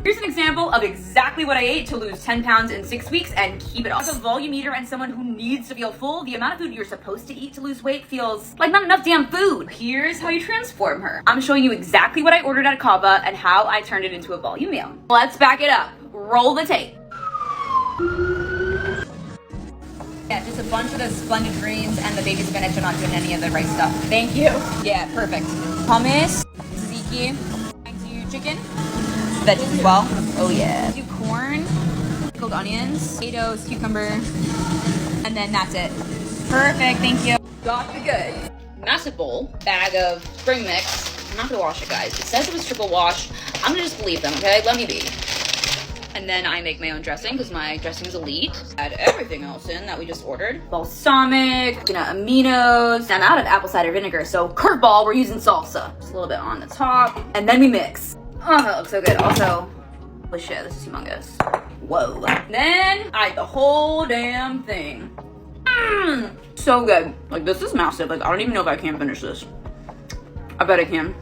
Here's an example of exactly what I ate to lose 10 pounds in 6 weeks and keep it off. As a volume eater and someone who needs to feel full, the amount of food you're supposed to eat to lose weight feels like not enough damn food. Here's how you transform her. I'm showing you exactly what I ordered at Kava and how I turned it into a volume meal. Let's back it up. Roll the tape. Yeah, just a bunch of the splendid greens and the baby spinach. I'm not doing any of the rice stuff. Thank you. Yeah, perfect. Hummus, tzatziki, chicken, veggies as well. Oh yeah. Do corn, pickled onions, potatoes, cucumber, and then that's it. Perfect, thank you. Got the goods. Massive bowl, bag of spring mix. I'm not gonna wash it, guys. It says it was triple wash. I'm gonna just believe them, okay? Let me be. And then I make my own dressing because my dressing is elite. Add everything else in that we just ordered. Balsamic, aminos. I'm out of apple cider vinegar, so curveball, we're using salsa. Just a little bit on the top. And then we mix. Oh, that looks so good. Also, holy shit, this is humongous. Whoa. Then I eat the whole damn thing. So good. Like, this is massive. Like, I don't even know if I can finish this. I bet I can.